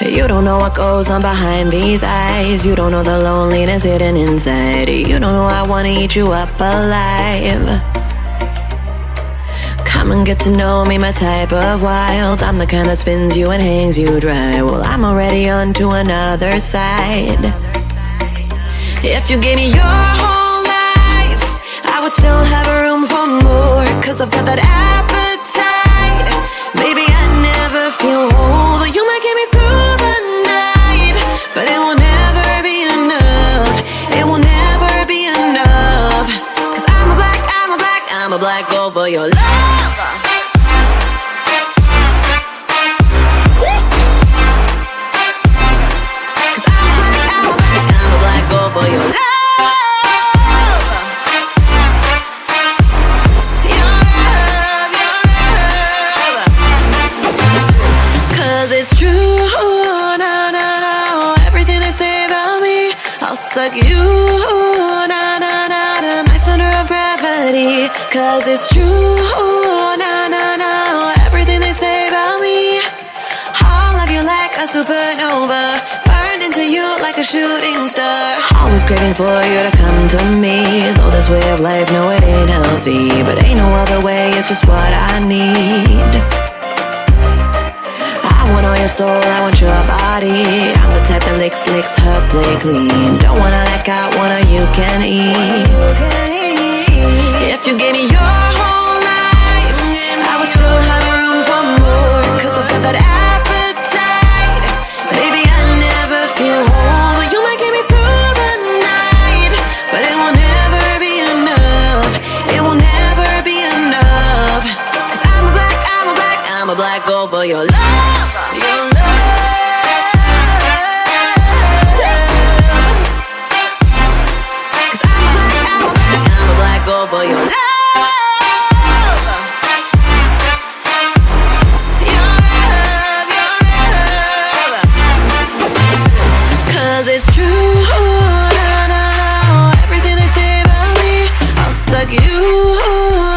You don't know what goes on behind these eyes. You don't know the loneliness hidden inside. You don't know I wanna eat you up alive. Come and get to know me, my type of wild. I'm the kind that spins you and hangs you dry. Well, I'm already on to another side. If you gave me your whole life, I would still have room for more. Cause I've got that appetite. Baby, I never feel whole. You might get me through the night, but it will never be enough. It will never be enough. Cause I'm a black girl for your love. Cause I'm a black girl for your love. It's true, na na na. Everything they say about me, I'll suck you, na na na, to my center of gravity. Cause it's true, na na na. Everything they say about me, I'll love you like a supernova, burned into you like a shooting star. Always craving for you to come to me. Though this way of life, no, it ain't healthy, but ain't no other way, it's just what I need. I want all your soul, I want your body. I'm the type that licks her plate clean. Don't wanna let out, one of you can eat. If you gave me your whole life, I would still have room for more. Cause I've got that appetite. Baby, I never feel whole. You might get me through the night, but it will never be enough. It will never be enough. Cause I'm a black girl for your love. For your love, your love. Cause it's true, na na na. Everything they say about me, I'll suck you,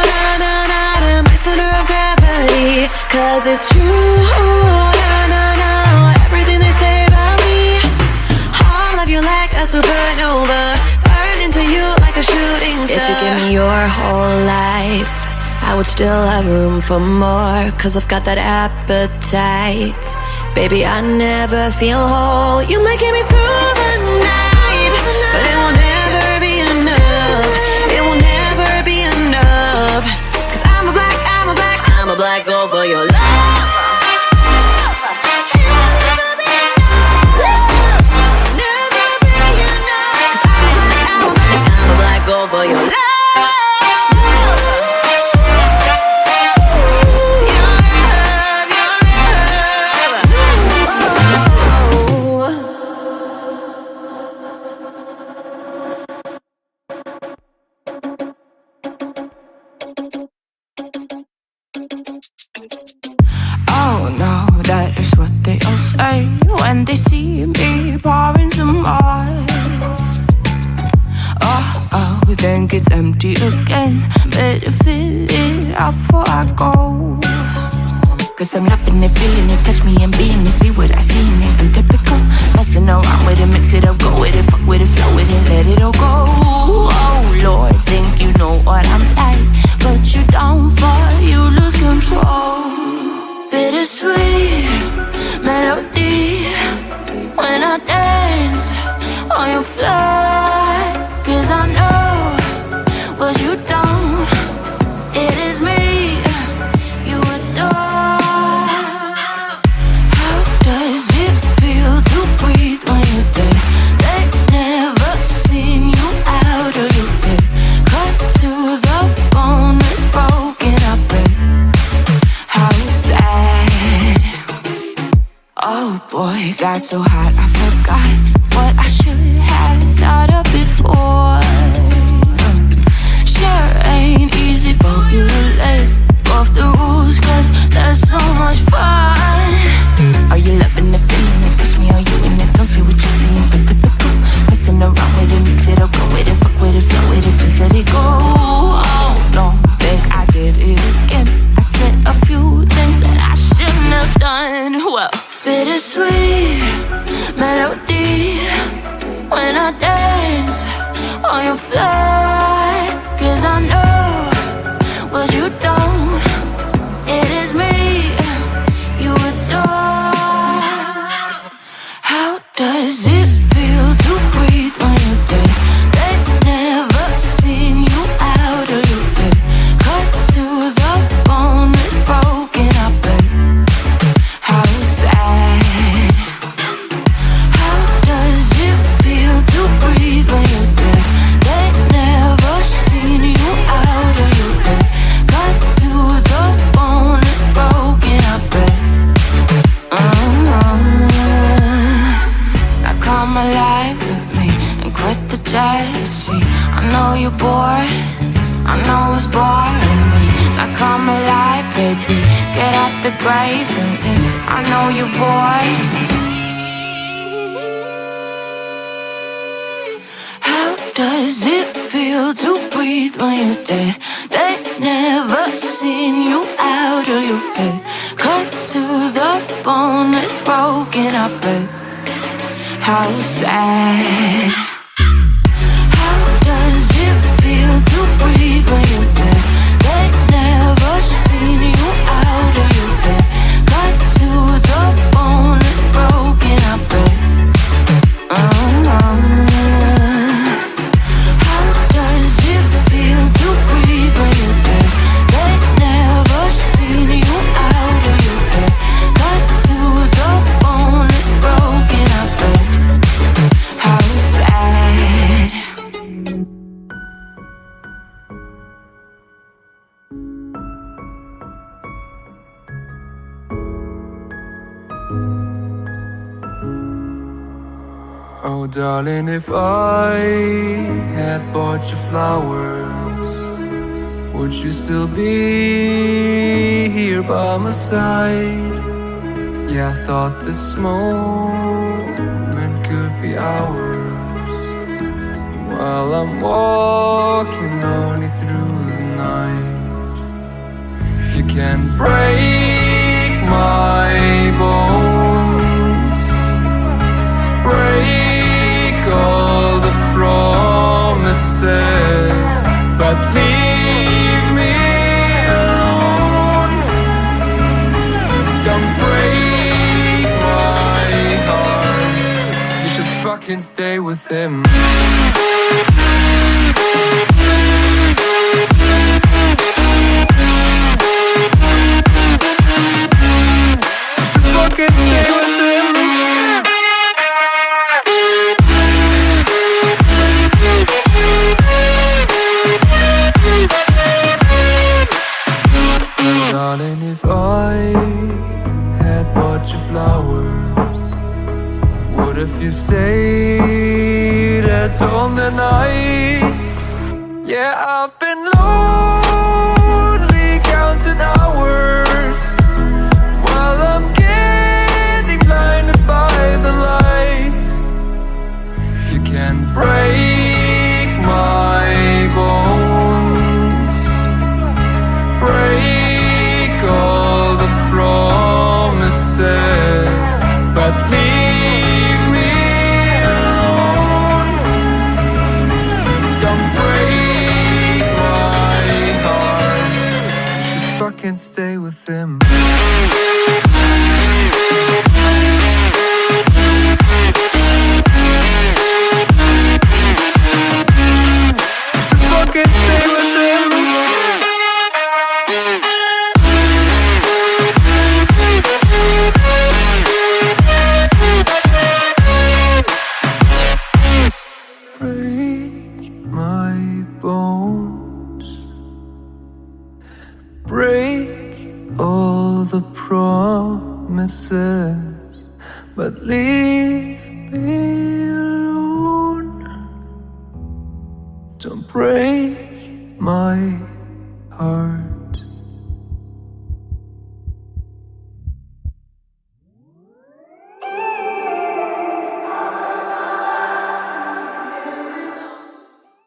na na na, to my center of gravity. Cause it's true, na na na. Everything they say about me, I'll love you like a supernova, into you like a shooting star. If you give me your whole life, I would still have room for more. Cause I've got that appetite. Baby, I never feel whole. You might get me through the night, but it will never be enough. It will never be enough. Cause I'm a black girl for your love. Go for your love. Oh no, that is what they all say when they see me pouring some wine. Oh, think it's empty again. Better fill it up before I go. Cause I'm loving it, feeling it, touch me and being it. See what I see in it, I'm typical. Messing around with it, mix it up, go with it, fuck with it, flow with it, let it all go. Oh Lord, think you know what I'm like, but you don't fall, you lose control. Bittersweet melody when I dance on your floor. Cause I know what you don't. It is me you adore. How does it feel to breathe when you're dead? They never seen you out of your bed. Cut to the bone, it's broken up red. How sad. Oh boy, got so hot I forgot what I should have thought of before. Sure ain't easy for you to let go of the rules, cause that's so much fun. Are you loving the feeling it? Touch me, are you in it? Don't say what you're seeing, but typical. Messing around with it, mix it up, go with it, fuck with it, flow with it, please let it go. Oh no, think I did it again. I said a few things that I shouldn't have done. Well, bittersweet melody when I dance on your fly. 'Cause I know what you don't, it is me you adore. How does it feel to breathe when you're dead? They never seen you out of your bed. Cut to the bone, it's broken, I bet. How sad. How does it feel to breathe when you're dead? They never seen you out of your bed. Cut to the bone, it's broken, I bet. Now come alive with me and quit the jealousy. I know you're bored, I know it's boring me. Now come alive, baby, get out the grave with me. I know you're bored. How does it feel to breathe when you're dead? They never seen you out of your bed. Cut to the bone, it's broken, I bet. How sad. How does it feel to breathe when you're dead? They never seen you out of your bed. Cut to the bone, it's broken, I bet. How does it feel to breathe when you're dead? They never seen you out of your bed. Cut to the bone, it's broken, I bet. How sad. Oh darling, if I had bought you flowers, would you still be here by my side? Yeah, I thought this moment could be ours, while I'm walking lonely through the night. You can break my bones, break all the promises, but leave me alone. Don't break my heart. You should fucking stay with him. You should fucking stay with him. Darling, if I had bought you flowers, what if you stayed at home the night? Yeah, I've been lonely counting hours while I'm getting blinded by the light. You can break my bones, break all the promises, but leave me alone. Don't break my heart. You should fucking stay with him. You should fucking stay with him. Break my bones, break all the promises, but leave me alone. Don't break my heart.